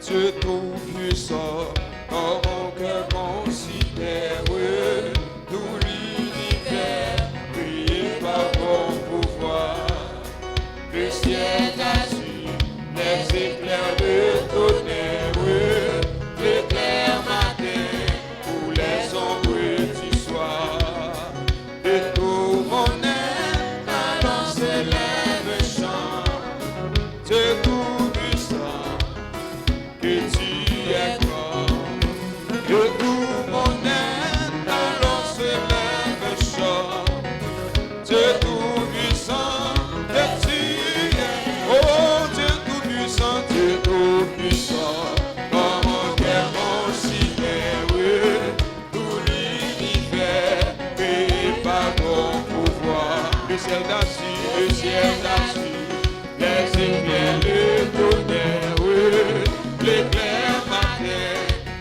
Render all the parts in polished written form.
Dieu tout-puissant, dans mon cœur considère tout l'univers, priez par ton pouvoir. Le ciel t'assure, les éclairs de tonnerre, l'éclair matin, pour les ombres du soir. De tout mon âme, alors s'élève un chant, Dieu tout-puissant, que tu es grand, que tout mon être alors se lève un chant, Dieu tout-puissant, que tu es, oh Dieu tout-puissant, Dieu tout-puissant, dans mon cœur considère tout l'univers, créé par ton pouvoir, le ciel d'assure, les éclairs le tonnerre, l'éclair matin,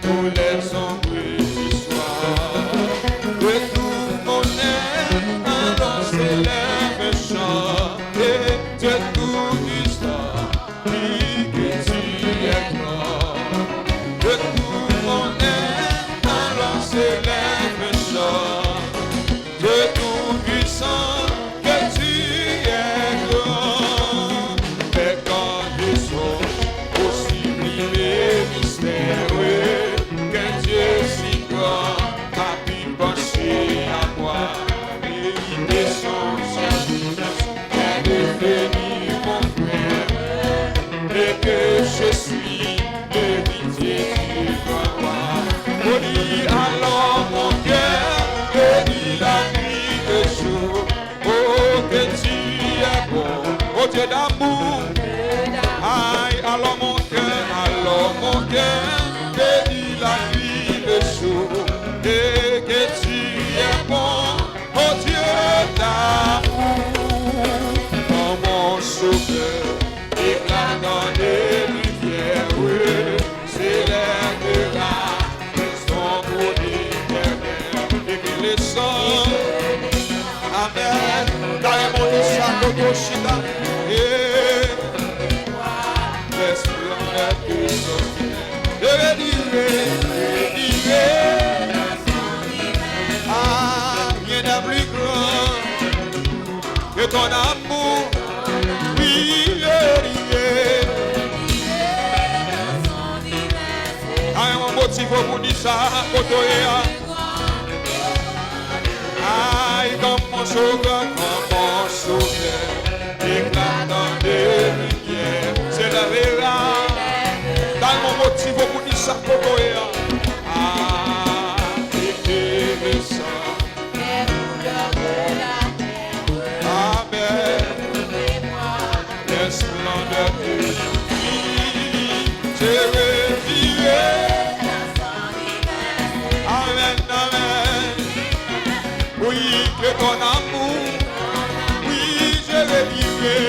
tous les ombres du soir. De tout mon être, alors s'élève un chant, et Dieu tout-puissant, que tu es grand. De tout mon être, alors s'élève un chant, Dieu tout-puissant, que tu es grand. Mais quand je songe au sublime mystère, qu'un Dieu si grand a pu penser à moi, mériter son sacrifice, est devenu mon frère, et que je suis l'héritier du roi. Poli alors mon cœur, bénis la nuit le jour, oh que tu es bon, oh Dieu d'amour. Aïe, alors mon cœur, bénis la nuit le jour, et que tu es bon, oh Dieu d'amour. Dans mon sauveur, éclate dans les rivières, s'élèvera son beau éternel, et que les sangs, amen, dans mon Isakotoshita, rien n'a plus grand que ton amour, oui, un motif pour dire ça, aïe, comme mon sauveur, éclatant des lumières, c'est la vérité. Dans mon motif pour dire ça, et le sang, amen, les splendeurs de vie, je revivrai, amen, amen, oui, que ton amour, oui, je revivrai.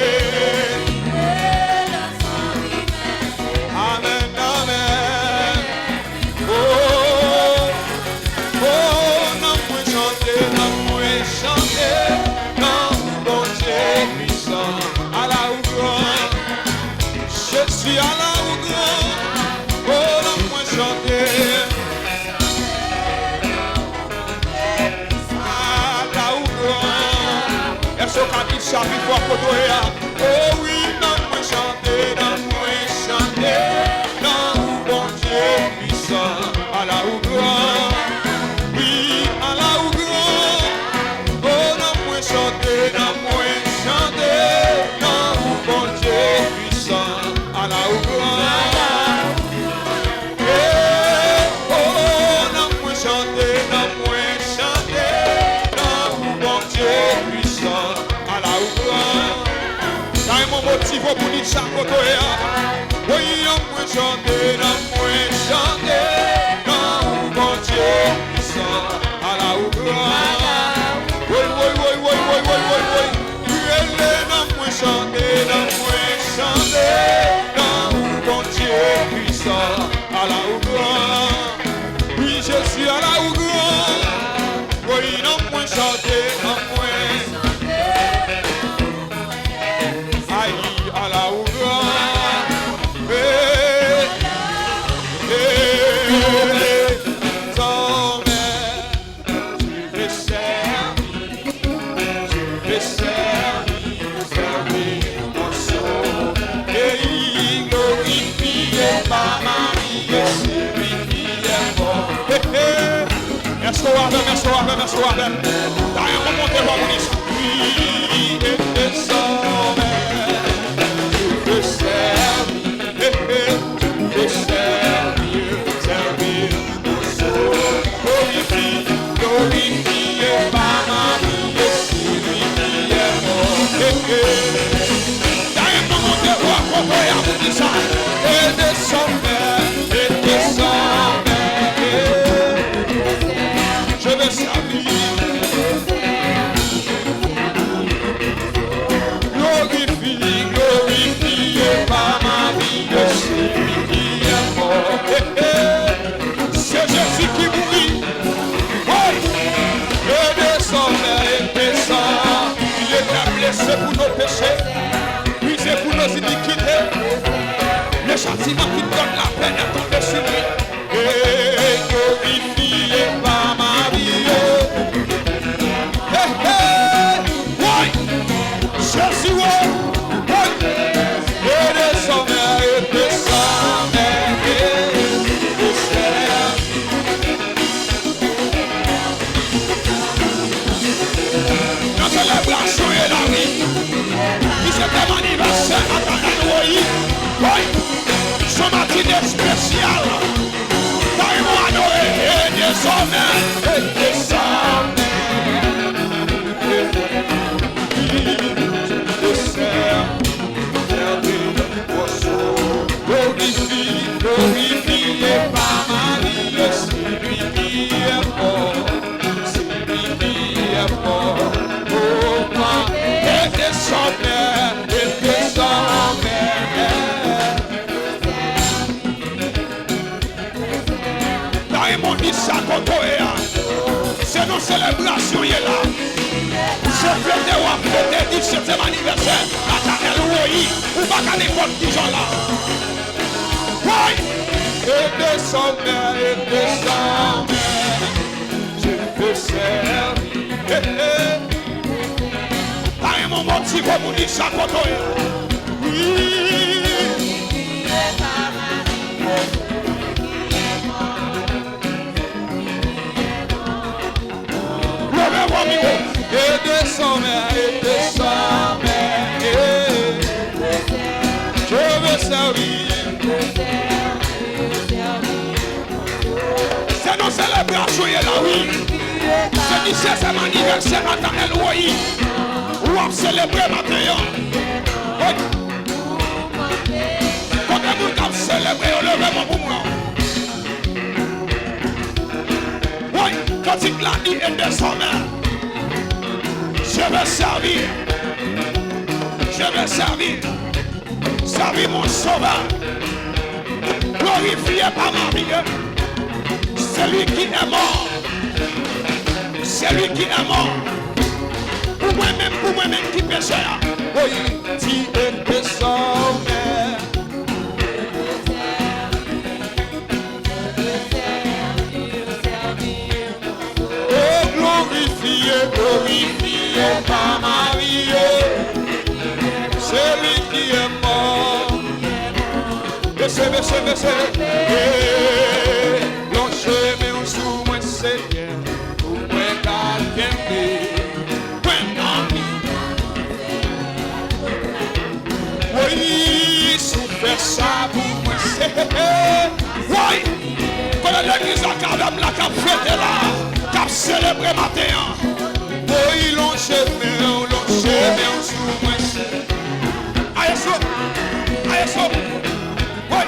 Je suis à la hauteur, oh non, moi chanter. À la hauteur, est-ce qu'on dit ça, il faut côtoyer. Oh oui, non, moi chanter, non, bon Dieu puissant, à la hauteur. Oui, à la hauteur, oh non, moi chanter, non, bon Dieu puissant. À la oh, non, moi chanter, non, bon Dieu puissant, à la quand mon motif pour dire ça, oui, non, moi chanter, non, bon Dieu puissant, à la oui, non, moi chanter. levez mes soirs. Dans un moment de voir mon esprit et désormais, je veux servir, je veux servir, servir mon sauveur. Glorifié par ma vie, et celui qui est mort. Dans un moment de voir, on va vous dire ça. Et désormais, je veux servir. Glorifié par ma vie, celui qui est mort. C'est Jésus qui mourit. Et descend. Il était blessé pour nos péchés, brisé pour nos iniquités. Le châtiment qui donne la peine est tombé sur lui. Et glorifié par ma vie. Jésus, et descend. La célébration est la vie. Qui c'est un anniversaire à Tananoï. Oui, son matinée spéciale. Taïmo Anoé et désormais, et désormais. Glorifié par ma vie, celui qui est mort, celui qui est mort, pour moi, et désormais, et désormais. Dans mon dit ça, c'est nos célébrations, il est là. Je fête ou fête 17e anniversaire à Tanel ou pas qu'à n'importe qui j'en là. Oui! Et désormais, je peux servir. Par un moment, si vous dites ça, oui! Et désormais, je veux servir. C'est nos célébrations, il est là, oui. C'est 17e anniversaire à Tanel Ouayi. Où on célèbre maintenant. Oui. Quand on célèbre, on lève mon mouvement. Oui, quand il l'a dit, et désormais. Je veux servir. Je veux servir. Servir mon sauveur. Glorifié par ma vie. C'est lui qui est mort. C'est lui qui est mort. Pour moi-même qui péchais. Oui, tu es désormais. Oh, glorifié par ma vie. C'est lui qui est mort. Baissez. L'on chemin sous moi, Seigneur. Pour moi, garder. Oui, souffre ça pour moi, Seigneur. Oui, quand l'église a carrément la cap fête là, cap célébré matin. Oui, l'on chemin sous moi, Seigneur. Aïe, ça. Oui.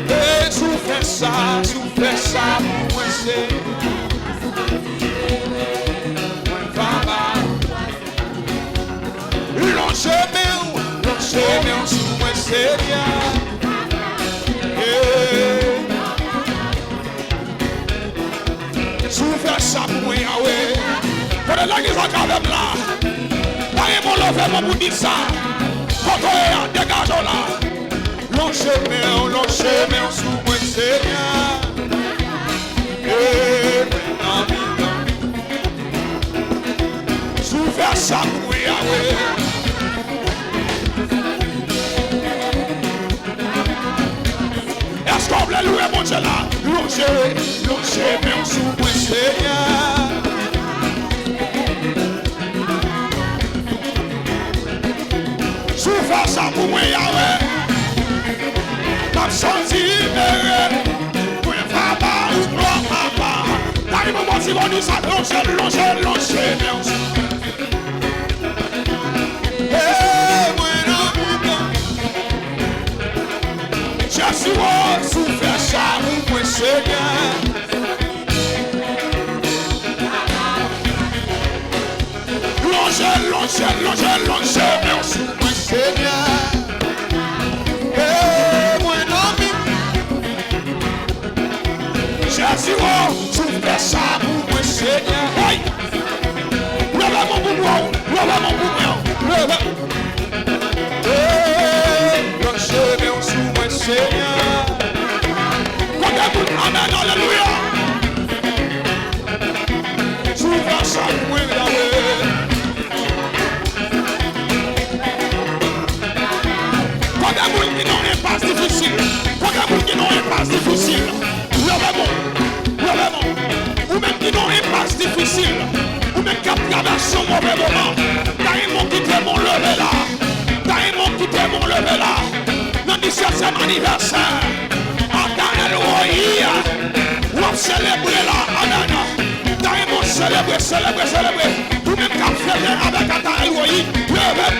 Et souffre ça pour moi, Seigneur. L'on chemin sous moi, Seigneur. Souffre ça pour moi, Yahweh. Quand l'église a quand même là, voyez mon levement pour dire ça. Quand on est dégageant là. L'on chemin sous moi, Seigneur. Souffre ça pour moi, Yahweh. Est-ce qu'on blesse Alléluia, mon Dieu là. Longez, mais on sous moi, Seigneur. Souffre ça pour moi, Yahweh. M'a senti libéré. Pour un papa ou gloire, papa. Dans les moments où ils vont nous s'allonger, mais on sous. Jésus, souffle ça pour moi, Seigneur. Longez, mais on sous moi, Seigneur. Moi, non, Jésus, souffle ça pour moi, Seigneur. Levez mon boubou, levez mon boubou, levez. Longez, mais on sous moi, Seigneur. Amen, alléluia. Souffle ça pour moi, Yahweh. Qui n'ont une passe difficile, qui n'ont une passe difficile, levez-moi, ou même qui n'ont une passe difficile, ou même qui a traversé un mauvais moment, carrément quitté mon lever là, carrément quitté mon lever là, dans le 17e anniversaire, attendez-le, ou à célébrer là, amen, carrément célébrer, ou même qui a fait avec attendez-le, levez.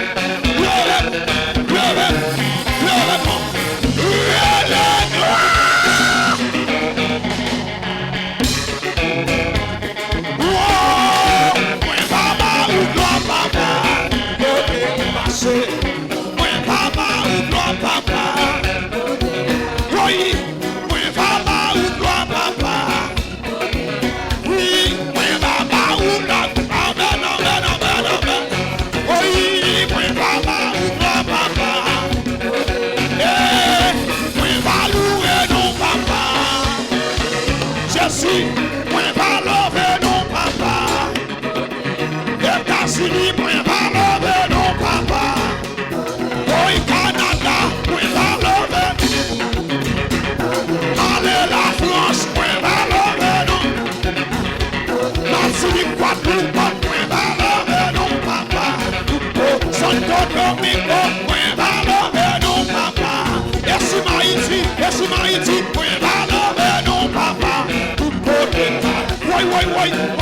Wait.